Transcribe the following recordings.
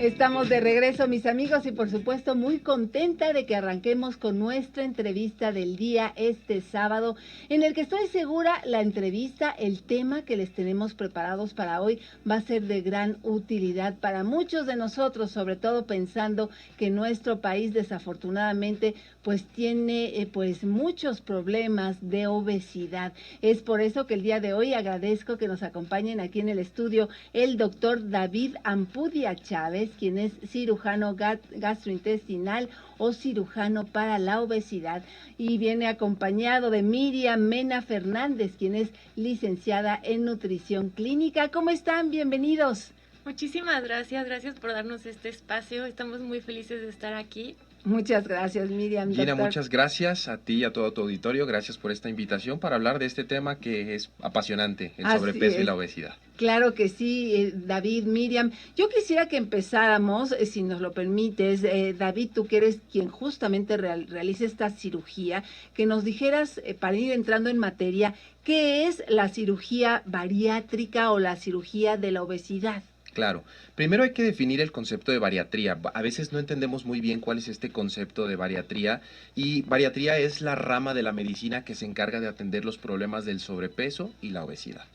Estamos de regreso, mis amigos, y por supuesto muy contenta de que arranquemos con nuestra entrevista del día este sábado, en el que estoy segura la entrevista, el tema que les tenemos preparados para hoy va a ser de gran utilidad para muchos de nosotros, sobre todo pensando que nuestro país desafortunadamente pues tiene pues muchos problemas de obesidad. Es por eso que el día de hoy agradezco que nos acompañen aquí en el estudio el doctor David Ampudia Chávez, quien es cirujano gastrointestinal o cirujano para la obesidad, y viene acompañado de Miriam Mena Fernández, quien es licenciada en nutrición clínica. ¿Cómo están? Bienvenidos. Muchísimas gracias, gracias por darnos este espacio. Estamos muy felices de estar aquí. Muchas gracias, Miriam. Gina, Doctor. muchas gracias a ti y a todo tu auditorio. Gracias por esta invitación para hablar de este tema que es apasionante, el sobrepeso y la obesidad. Claro que sí, David, Miriam. Yo quisiera que empezáramos, si nos lo permites, David, tú que eres quien justamente realiza esta cirugía, que nos dijeras, para ir entrando en materia, ¿qué es la cirugía bariátrica o la cirugía de la obesidad? Claro, primero hay que definir el concepto de bariatría. A veces no entendemos muy bien cuál es este concepto de bariatría, y bariatría es la rama de la medicina que se encarga de atender los problemas del sobrepeso y la obesidad.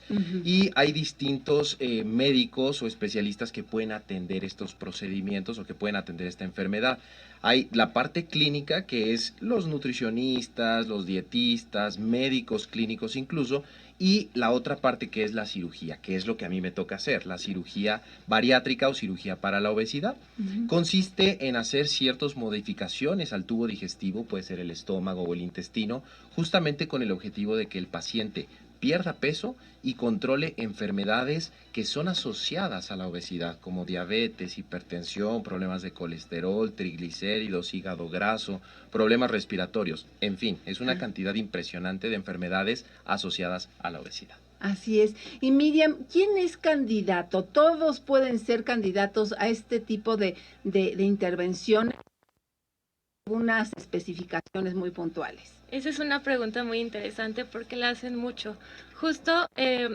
Y hay distintos médicos o especialistas que pueden atender estos procedimientos o que pueden atender esta enfermedad. Hay la parte clínica, que es los nutricionistas, los dietistas, médicos clínicos incluso, y la otra parte que es la cirugía, que es lo que a mí me toca hacer, la cirugía bariátrica o cirugía para la obesidad. Consiste en hacer ciertas modificaciones al tubo digestivo, puede ser el estómago o el intestino, justamente con el objetivo de que el paciente pierda peso y controle enfermedades que son asociadas a la obesidad, como diabetes, hipertensión, problemas de colesterol, triglicéridos, hígado graso, problemas respiratorios, en fin, es una cantidad impresionante de enfermedades asociadas a la obesidad. Así es. Y Miriam, ¿quién es candidato? ¿Todos pueden ser candidatos a este tipo de intervención? Algunas especificaciones muy puntuales. Esa es una pregunta muy interesante porque la hacen mucho. Justo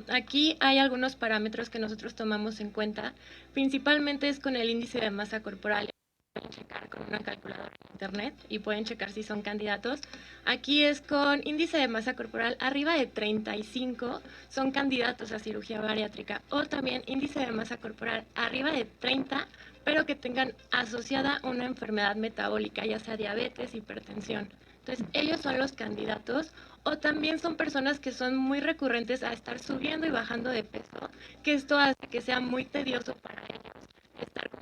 aquí hay algunos parámetros que nosotros tomamos en cuenta. Principalmente es con el índice de masa corporal. Pueden checar con una calculadora en internet y pueden checar si son candidatos. Aquí es con índice de masa corporal arriba de 35, son candidatos a cirugía bariátrica, o también índice de masa corporal arriba de 30, pero que tengan asociada una enfermedad metabólica, ya sea diabetes, hipertensión. Entonces, ellos son los candidatos, o también son personas que son muy recurrentes a estar subiendo y bajando de peso, que esto hace que sea muy tedioso para ellos estar con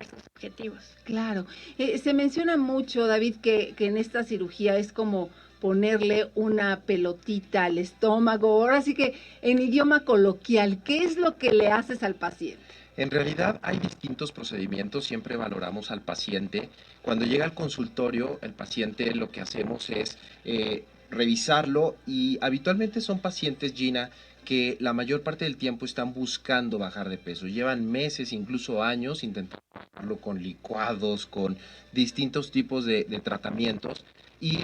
sus objetivos. Claro. Se menciona mucho, David, que en esta cirugía es como ponerle una pelotita al estómago. Ahora sí que en idioma coloquial, ¿qué es lo que le haces al paciente? En realidad hay distintos procedimientos, siempre valoramos al paciente. Cuando llega al consultorio, el paciente lo que hacemos es revisarlo, y habitualmente son pacientes, Gina, que la mayor parte del tiempo están buscando bajar de peso. Llevan meses, incluso años, intentando bajarlo con licuados, con distintos tipos de tratamientos, y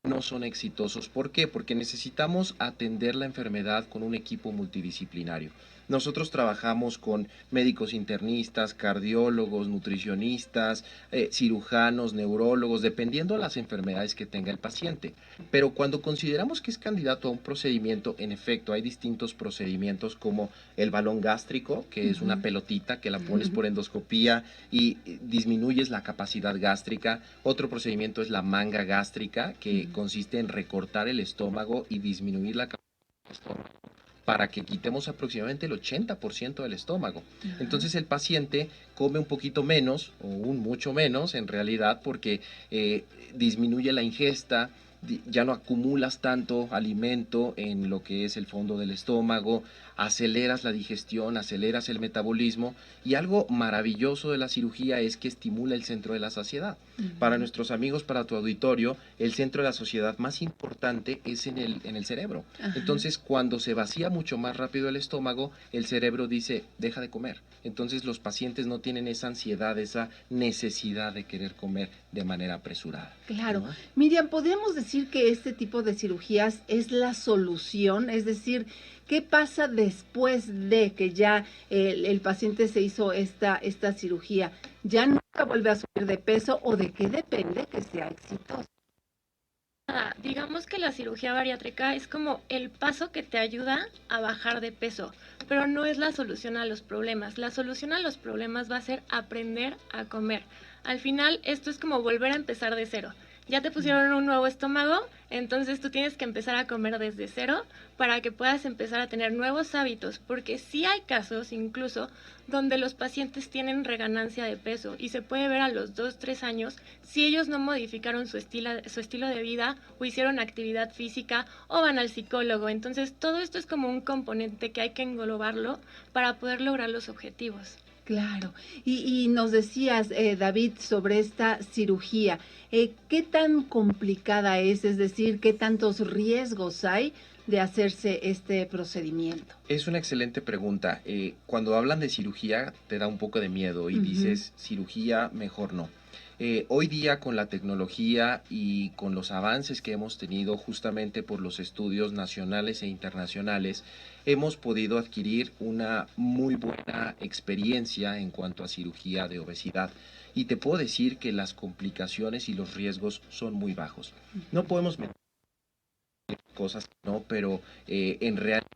no son exitosos. ¿Por qué? Porque necesitamos atender la enfermedad con un equipo multidisciplinario. Nosotros trabajamos con médicos internistas, cardiólogos, nutricionistas, cirujanos, neurólogos, dependiendo de las enfermedades que tenga el paciente. Pero cuando consideramos que es candidato a un procedimiento, en efecto, hay distintos procedimientos como el balón gástrico, que es una pelotita que la pones por endoscopía y disminuyes la capacidad gástrica. Otro procedimiento es la manga gástrica, que consiste en recortar el estómago y disminuir la capacidad del estómago para que quitemos aproximadamente el 80% del estómago. Entonces el paciente come un poquito menos, o mucho menos en realidad, porque disminuye la ingesta, ya no acumulas tanto alimento en lo que es el fondo del estómago, aceleras la digestión, aceleras el metabolismo, y algo maravilloso de la cirugía es que estimula el centro de la saciedad. Para nuestros amigos, para tu auditorio, el centro de la saciedad más importante es en el cerebro. Entonces, cuando se vacía mucho más rápido el estómago, el cerebro dice, deja de comer. Entonces los pacientes no tienen esa ansiedad, esa necesidad de querer comer de manera apresurada. Claro. ¿No? Miriam, ¿podríamos decir decir que este tipo de cirugías es la solución? Es decir, ¿qué pasa después de que ya el paciente se hizo esta cirugía? ¿Ya nunca vuelve a subir de peso o de qué depende que sea exitoso? Digamos que la cirugía bariátrica es como el paso que te ayuda a bajar de peso, pero no es la solución a los problemas. La solución a los problemas va a ser aprender a comer. Al final, esto es como volver a empezar de cero. Ya te pusieron un nuevo estómago, entonces tú tienes que empezar a comer desde cero para que puedas empezar a tener nuevos hábitos, porque sí hay casos incluso donde los pacientes tienen reganancia de peso y se puede ver a los 2, 3 años si ellos no modificaron su estilo de vida o hicieron actividad física o van al psicólogo. Entonces todo esto es como un componente que hay que englobarlo para poder lograr los objetivos. Claro. Y nos decías, David, sobre esta cirugía. ¿Qué tan complicada es? Es decir, ¿qué tantos riesgos hay de hacerse este procedimiento? Es una excelente pregunta. Cuando hablan de cirugía te da un poco de miedo y dices, cirugía, mejor no. Hoy día con la tecnología y con los avances que hemos tenido justamente por los estudios nacionales e internacionales, hemos podido adquirir una muy buena experiencia en cuanto a cirugía de obesidad. Y te puedo decir que las complicaciones y los riesgos son muy bajos. No podemos meter cosas, no, pero en realidad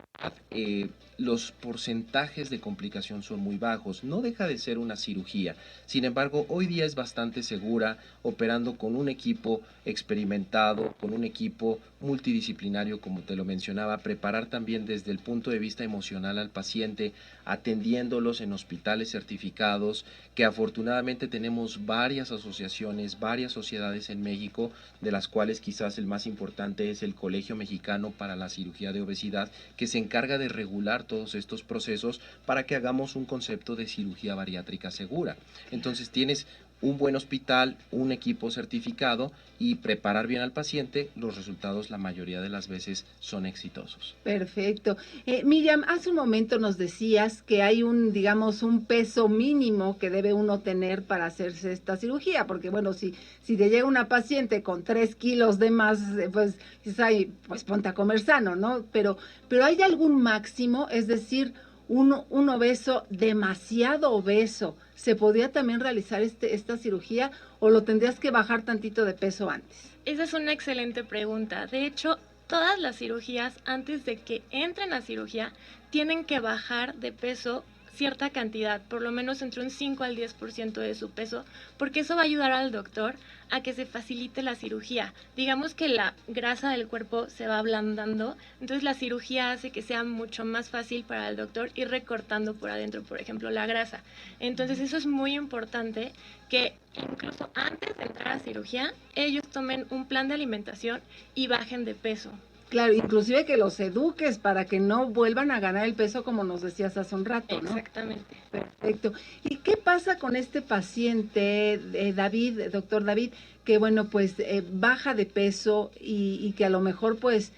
los porcentajes de complicación son muy bajos. No deja de ser una cirugía. Sin embargo, hoy día es bastante segura, operando con un equipo experimentado, con un equipo multidisciplinario, como te lo mencionaba, preparar también desde el punto de vista emocional al paciente, atendiéndolos en hospitales certificados, que afortunadamente tenemos varias asociaciones, varias sociedades en México, de las cuales quizás el más importante es el Colegio Mexicano para la Cirugía de Obesidad, que se encarga de regular todos estos procesos para que hagamos un concepto de cirugía bariátrica segura. Entonces tienes un buen hospital, un equipo certificado y preparar bien al paciente, los resultados la mayoría de las veces son exitosos. Perfecto. Miriam, hace un momento nos decías que hay digamos, un peso mínimo que debe uno tener para hacerse esta cirugía, porque bueno, si te llega una paciente con 3 kilos de más, pues dices, ay, pues ponte a comer sano, ¿no? Pero ¿hay algún máximo? Es decir, un obeso, demasiado obeso, ¿se podría también realizar esta cirugía o lo tendrías que bajar tantito de peso antes? Esa es una excelente pregunta. De hecho, todas las cirugías, antes de que entren a cirugía, tienen que bajar de peso cierta cantidad, por lo menos entre un 5 al 10% de su peso, porque eso va a ayudar al doctor a que se facilite la cirugía. Digamos que la grasa del cuerpo se va ablandando, entonces la cirugía hace que sea mucho más fácil para el doctor ir recortando por adentro, por ejemplo, la grasa. Entonces eso es muy importante, que incluso antes de entrar a cirugía, ellos tomen un plan de alimentación y bajen de peso. Claro, inclusive que los eduques para que no vuelvan a ganar el peso como nos decías hace un rato, ¿no? Exactamente. Perfecto. ¿Y qué pasa con este paciente, David, doctor David, que bueno, pues baja de peso y que a lo mejor pues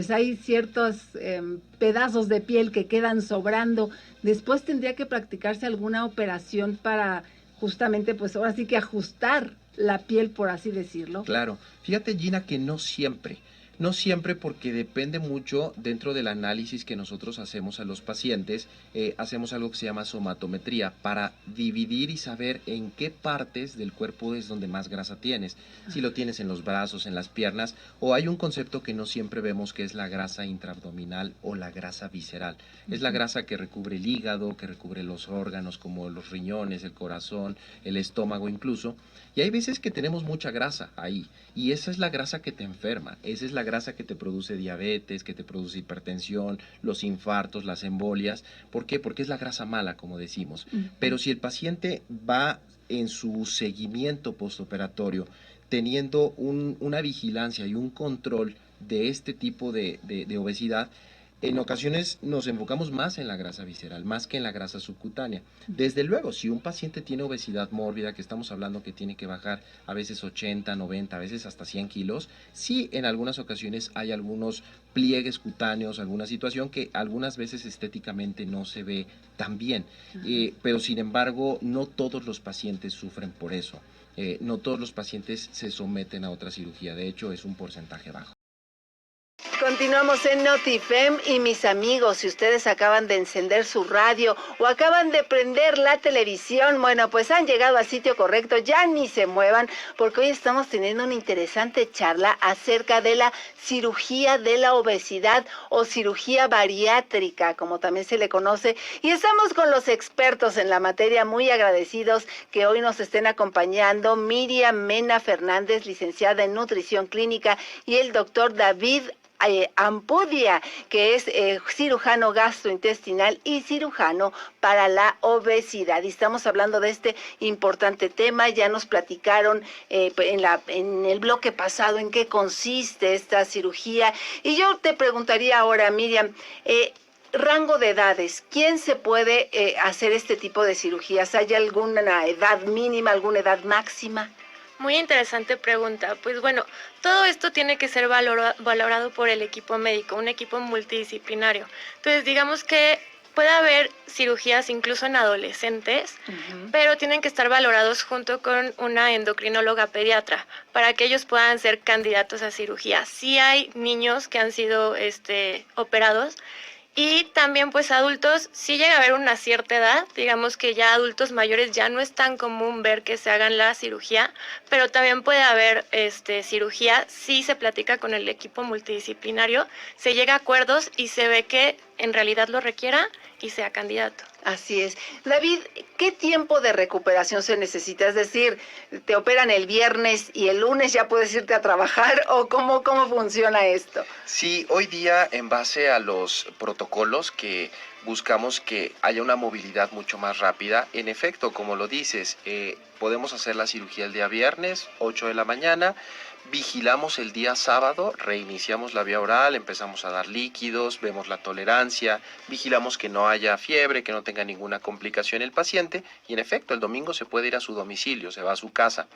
hay ciertos pedazos de piel que quedan sobrando? Después tendría que practicarse alguna operación para justamente, pues ahora sí que ajustar la piel, por así decirlo. Claro, fíjate Gina que no siempre. No siempre, porque depende mucho dentro del análisis que nosotros hacemos a los pacientes. Hacemos algo que se llama somatometría para dividir y saber en qué partes del cuerpo es donde más grasa tienes. Si lo tienes en los brazos, en las piernas, o hay un concepto que no siempre vemos, que es la grasa intraabdominal o la grasa visceral. Es la grasa que recubre el hígado, que recubre los órganos como los riñones, el corazón, el estómago incluso. Y hay veces que tenemos mucha grasa ahí, y esa es la grasa que te enferma, esa es la grasa que te produce diabetes, que te produce hipertensión, los infartos, las embolias. ¿Por qué? Porque es la grasa mala, como decimos. Pero si el paciente va en su seguimiento postoperatorio teniendo una vigilancia y un control de este tipo de obesidad, en ocasiones nos enfocamos más en la grasa visceral, más que en la grasa subcutánea. Desde luego, si un paciente tiene obesidad mórbida, que estamos hablando que tiene que bajar a veces 80, 90, a veces hasta 100 kilos, sí en algunas ocasiones hay algunos pliegues cutáneos, alguna situación que algunas veces estéticamente no se ve tan bien. Pero sin embargo, no todos los pacientes sufren por eso. no todos los pacientes se someten a otra cirugía, de hecho es un porcentaje bajo. Continuamos en Notifem y mis amigos, si ustedes acaban de encender su radio o acaban de prender la televisión, bueno, pues han llegado al sitio correcto, ya ni se muevan, porque hoy estamos teniendo una interesante charla acerca de la cirugía de la obesidad o cirugía bariátrica, como también se le conoce, y estamos con los expertos en la materia, muy agradecidos que hoy nos estén acompañando, Miriam Mena Fernández, licenciada en nutrición clínica, y el doctor David Ampudia, que es cirujano gastrointestinal y cirujano para la obesidad. Y estamos hablando de este importante tema. Ya nos platicaron en el bloque pasado en qué consiste esta cirugía. Y yo te preguntaría ahora, Miriam, rango de edades, ¿quién se puede hacer este tipo de cirugías? ¿Hay alguna edad mínima, alguna edad máxima? Muy interesante pregunta. Pues bueno, todo esto tiene que ser valorado por el equipo médico, un equipo multidisciplinario. Entonces, digamos que puede haber cirugías incluso en adolescentes, pero tienen que estar valorados junto con una endocrinóloga pediatra para que ellos puedan ser candidatos a cirugía. Sí hay niños que han sido operados. Y también pues adultos, sí llega a haber una cierta edad, digamos que ya adultos mayores ya no es tan común ver que se hagan la cirugía, pero también puede haber cirugía, sí se platica con el equipo multidisciplinario, se llega a acuerdos y se ve que en realidad lo requiera y sea candidato. Así es. David, ¿qué tiempo de recuperación se necesita? Es decir, ¿te operan el viernes y el lunes ya puedes irte a trabajar o cómo funciona esto? Sí, hoy día en base a los protocolos que buscamos que haya una movilidad mucho más rápida, en efecto, como lo dices, podemos hacer la cirugía el día viernes, 8 de la mañana, vigilamos el día sábado, reiniciamos la vía oral, empezamos a dar líquidos, vemos la tolerancia, vigilamos que no haya fiebre, que no tenga ninguna complicación el paciente y en efecto el domingo se puede ir a su domicilio, se va a su casa.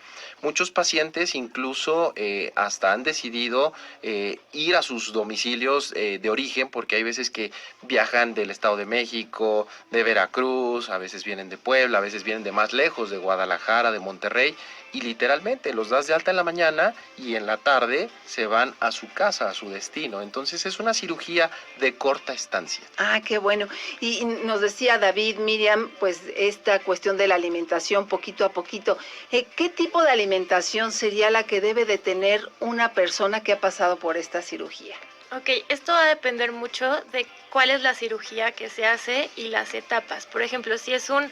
Muchos pacientes incluso hasta han decidido ir a sus domicilios de origen porque hay veces que viajan del Estado de México, de Veracruz, a veces vienen de Puebla, a veces vienen de más lejos, de Guadalajara, de Monterrey, y literalmente los das de alta en la mañana y en la tarde se van a su casa, a su destino. Entonces es una cirugía de corta estancia. Ah, qué bueno. Y nos decía David, Miriam, pues esta cuestión de la alimentación poquito a poquito. ¿Qué tipo de alimentación sería la que debe de tener una persona que ha pasado por esta cirugía? Ok, esto va a depender mucho de cuál es la cirugía que se hace y las etapas. Por ejemplo, si es un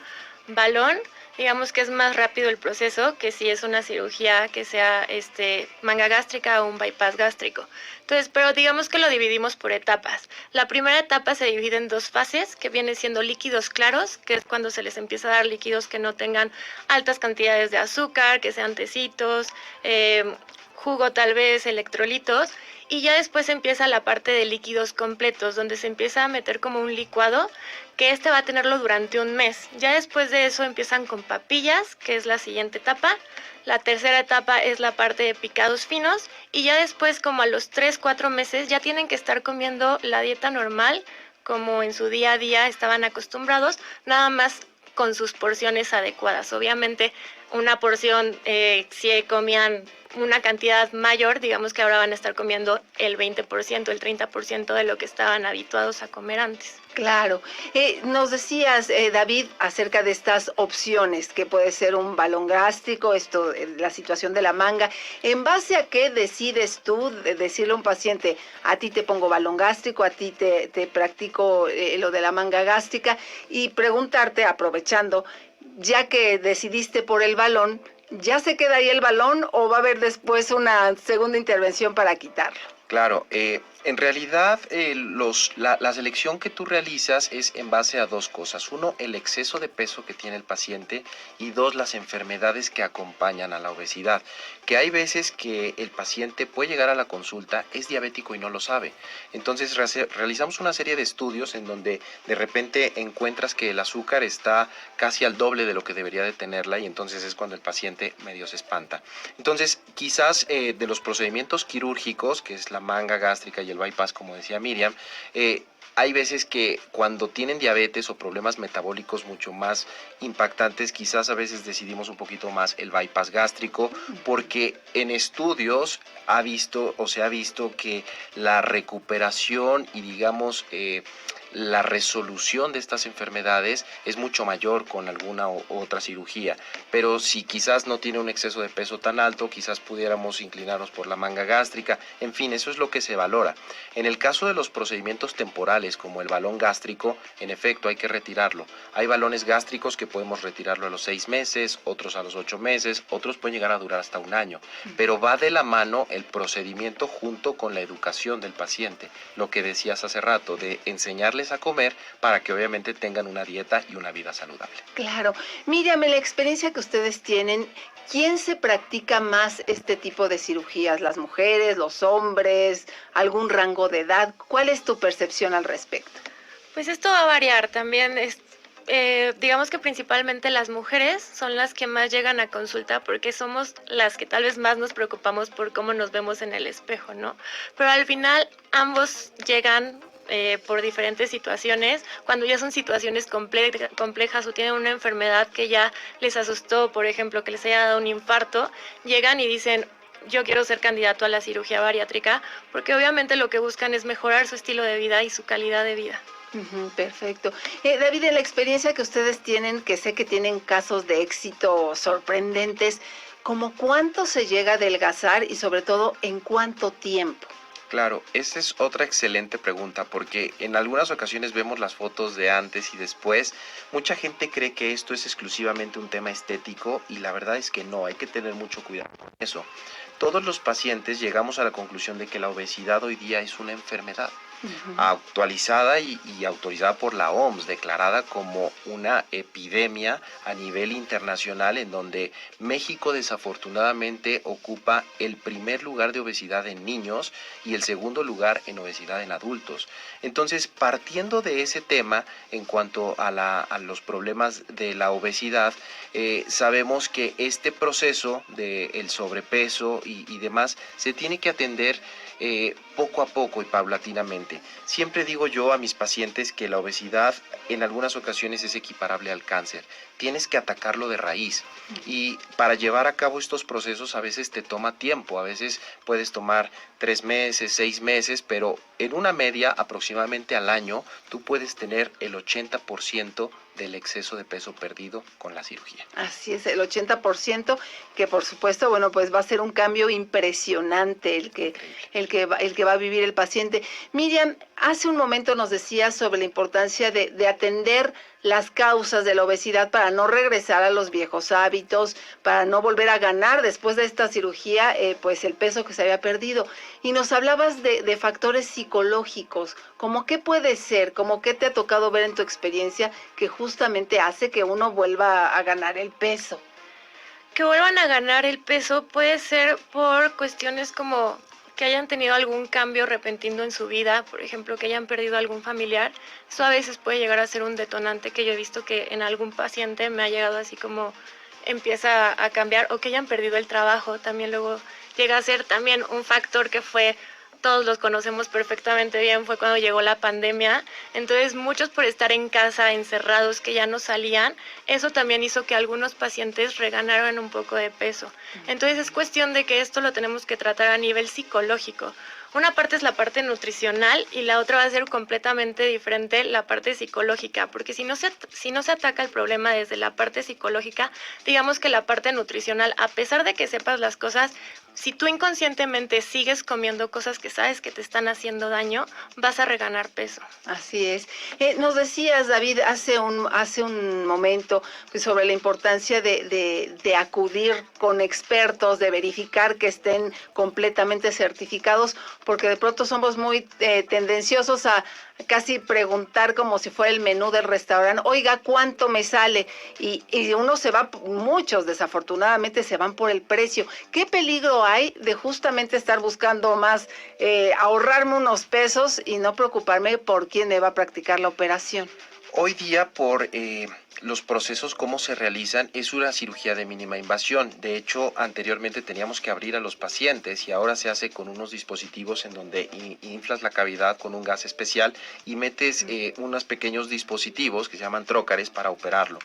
balón, digamos que es más rápido el proceso que si es una cirugía que sea manga gástrica o un bypass gástrico. Entonces, pero digamos que lo dividimos por etapas. La primera etapa se divide en dos fases, que viene siendo líquidos claros, que es cuando se les empieza a dar líquidos que no tengan altas cantidades de azúcar, que sean tecitos, jugo tal vez, electrolitos. Y ya después empieza la parte de líquidos completos, donde se empieza a meter como un licuado, que va a tenerlo durante un mes. Ya después de eso empiezan con papillas, que es la siguiente etapa. La tercera etapa es la parte de picados finos. Y ya después, como a los 3-4 meses, ya tienen que estar comiendo la dieta normal, como en su día a día estaban acostumbrados, nada más con sus porciones adecuadas. Obviamente, una porción, si comían una cantidad mayor, digamos que ahora van a estar comiendo el 20%, el 30% de lo que estaban habituados a comer antes. Claro. Nos decías, David, acerca de estas opciones, que puede ser un balón gástrico, la situación de la manga. ¿En base a qué decides tú decirle a un paciente, a ti te pongo balón gástrico, a ti te practico lo de la manga gástrica? Y preguntarte, aprovechando, ya que decidiste por el balón, ¿ya se queda ahí el balón o va a haber después una segunda intervención para quitarlo? Claro, en realidad la selección que tú realizas es en base a dos cosas. Uno, el exceso de peso que tiene el paciente y dos, las enfermedades que acompañan a la obesidad. que hay veces que el paciente puede llegar a la consulta, es diabético y no lo sabe. Entonces realizamos una serie de estudios en donde de repente encuentras que el azúcar está casi al doble de lo que debería de tenerla, y entonces es cuando el paciente medio se espanta. Entonces quizás de los procedimientos quirúrgicos, que es la manga gástrica y el bypass, como decía Miriam, hay veces que cuando tienen diabetes o problemas metabólicos mucho más impactantes, quizás a veces decidimos un poquito más el bypass gástrico, porque en estudios se ha visto que la recuperación y digamos la resolución de estas enfermedades es mucho mayor con alguna otra cirugía. Pero si quizás no tiene un exceso de peso tan alto, quizás pudiéramos inclinarnos por la manga gástrica. En fin, eso es lo que se valora. En el caso de los procedimientos temporales, como el balón gástrico, en efecto hay que retirarlo. Hay balones gástricos que podemos retirarlo a los 6 meses, otros a los 8 meses, otros pueden llegar a durar hasta 1 año. Pero va de la mano el procedimiento junto con la educación del paciente. Lo que decías hace rato, de enseñarles a comer para que obviamente tengan una dieta y una vida saludable. Claro. Miriam, en la experiencia que ustedes tienen, ¿quién se practica más este tipo de cirugías? ¿Las mujeres, los hombres, algún rango de edad? ¿Cuál es tu percepción al respecto? Pues esto va a variar también. Digamos que principalmente las mujeres son las que más llegan a consulta porque somos las que tal vez más nos preocupamos por cómo nos vemos en el espejo, ¿no? Pero al final ambos llegan por diferentes situaciones, cuando ya son situaciones complejas o tienen una enfermedad que ya les asustó, por ejemplo, que les haya dado un infarto, llegan y dicen: yo quiero ser candidato a la cirugía bariátrica, porque obviamente lo que buscan es mejorar su estilo de vida y su calidad de vida. Perfecto. David, en la experiencia que ustedes tienen, que sé que tienen casos de éxito sorprendentes, ¿cómo cuánto se llega a adelgazar y sobre todo en cuánto tiempo? Claro, esa es otra excelente pregunta, porque en algunas ocasiones vemos las fotos de antes y después. Mucha gente cree que esto es exclusivamente un tema estético y la verdad es que no, hay que tener mucho cuidado con eso. Todos los pacientes llegamos a la conclusión de que la obesidad hoy día es una enfermedad actualizada y autorizada por la OMS, declarada como una epidemia a nivel internacional, en donde México desafortunadamente ocupa el primer lugar de obesidad en niños y el segundo lugar en obesidad en adultos. Entonces, partiendo de ese tema, en cuanto a los problemas de la obesidad, sabemos que este proceso del sobrepeso y demás se tiene que atender poco a poco y paulatinamente. Siempre digo yo a mis pacientes que la obesidad en algunas ocasiones es equiparable al cáncer. Tienes que atacarlo de raíz, y para llevar a cabo estos procesos a veces te toma tiempo, a veces puedes tomar 3 meses, 6 meses, pero en una media aproximadamente al año tú puedes tener el 80% del exceso de peso perdido con la cirugía. Así es, el 80%, que por supuesto, bueno, pues va a ser un cambio impresionante el que va a vivir el paciente. Miriam, hace un momento nos decías sobre la importancia de atender las causas de la obesidad para no regresar a los viejos hábitos, para no volver a ganar después de esta cirugía, pues el peso que se había perdido. Y nos hablabas de factores psicológicos, como qué puede ser, como qué te ha tocado ver en tu experiencia que justamente hace que uno vuelva a ganar el peso. Que vuelvan a ganar el peso puede ser por cuestiones como que hayan tenido algún cambio repentino en su vida, por ejemplo, que hayan perdido algún familiar. Eso a veces puede llegar a ser un detonante, que yo he visto que en algún paciente me ha llegado así como empieza a cambiar, o que hayan perdido el trabajo. También luego llega a ser también un factor que fue, todos los conocemos perfectamente bien, fue cuando llegó la pandemia. Entonces muchos, por estar en casa encerrados, que ya no salían, eso también hizo que algunos pacientes reganaran un poco de peso. Entonces es cuestión de que esto lo tenemos que tratar a nivel psicológico. Una parte es la parte nutricional y la otra va a ser completamente diferente, la parte psicológica, porque si no se ataca el problema desde la parte psicológica, digamos que la parte nutricional, a pesar de que sepas las cosas, si tú inconscientemente sigues comiendo cosas que sabes que te están haciendo daño, vas a reganar peso. Así es. Nos decías, David, hace un momento, pues, sobre la importancia de acudir con expertos, de verificar que estén completamente certificados. porque de pronto somos muy tendenciosos a casi preguntar como si fuera el menú del restaurante, oiga, ¿cuánto me sale? Y uno se va, muchos desafortunadamente se van por el precio. ¿Qué peligro hay de justamente estar buscando más, ahorrarme unos pesos y no preocuparme por quién me va a practicar la operación? Hoy día, por los procesos, cómo se realizan, es una cirugía de mínima invasión. De hecho, anteriormente teníamos que abrir a los pacientes y ahora se hace con unos dispositivos en donde inflas la cavidad con un gas especial y metes unos pequeños dispositivos que se llaman trócares para operarlo.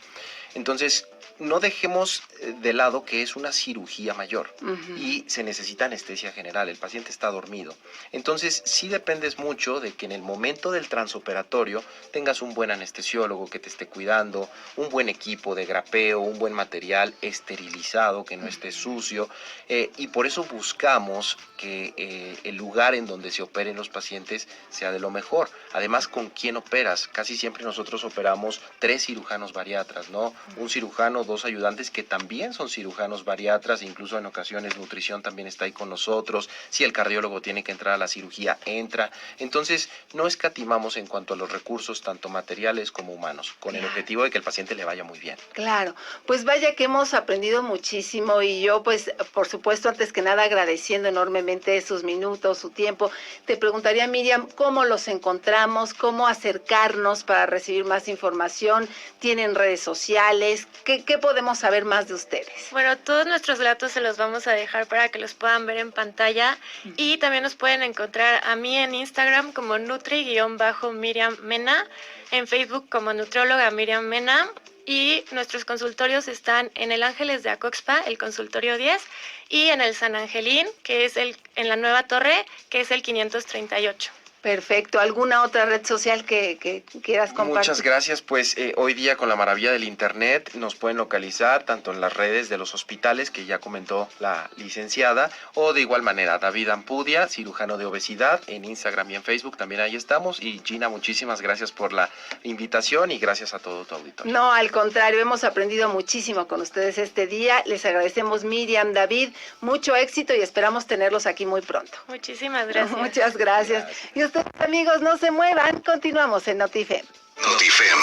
Entonces, no dejemos de lado que es una cirugía mayor y se necesita anestesia general, el paciente está dormido. Entonces, sí dependes mucho de que en el momento del transoperatorio tengas un buen anestesiólogo que te esté cuidando, un buen equipo de grapeo, un buen material esterilizado, que no esté sucio, y por eso buscamos que el lugar en donde se operen los pacientes sea de lo mejor. Además, ¿con quién operas? Casi siempre nosotros operamos 3 cirujanos bariatras, ¿no? Un cirujano, 2 ayudantes que también son cirujanos bariatras, incluso en ocasiones nutrición también está ahí con nosotros. Si el cardiólogo tiene que entrar a la cirugía, entra. Entonces, no escatimamos en cuanto a los recursos, tanto materiales como humanos, con el objetivo de que el paciente le vaya muy bien. Claro, pues vaya que hemos aprendido muchísimo y yo pues por supuesto antes que nada agradeciendo enormemente sus minutos, su tiempo, te preguntaría Miriam, ¿cómo los encontramos? ¿Cómo acercarnos para recibir más información? ¿Tienen redes sociales? ¿Qué podemos saber más de ustedes? Bueno, todos nuestros datos se los vamos a dejar para que los puedan ver en pantalla y también nos pueden encontrar a mí en Instagram como Nutri-Miriam Mena, en Facebook como nutrióloga Miriam Mena y nuestros consultorios están en el Ángeles de Acoxpa, el consultorio 10, y en el San Angelín, que es en la Nueva Torre, que es el 538. Perfecto. ¿Alguna otra red social que quieras compartir? Muchas gracias. Pues hoy día con la maravilla del internet nos pueden localizar tanto en las redes de los hospitales que ya comentó la licenciada o de igual manera David Ampudia, cirujano de obesidad, en Instagram y en Facebook también ahí estamos. Y Gina, muchísimas gracias por la invitación y gracias a todo tu auditorio. No, al contrario, hemos aprendido muchísimo con ustedes este día. Les agradecemos Miriam, David, mucho éxito y esperamos tenerlos aquí muy pronto. Muchísimas gracias. Muchas gracias. Y ustedes, amigos, no se muevan, continuamos en Notifem. Notifem.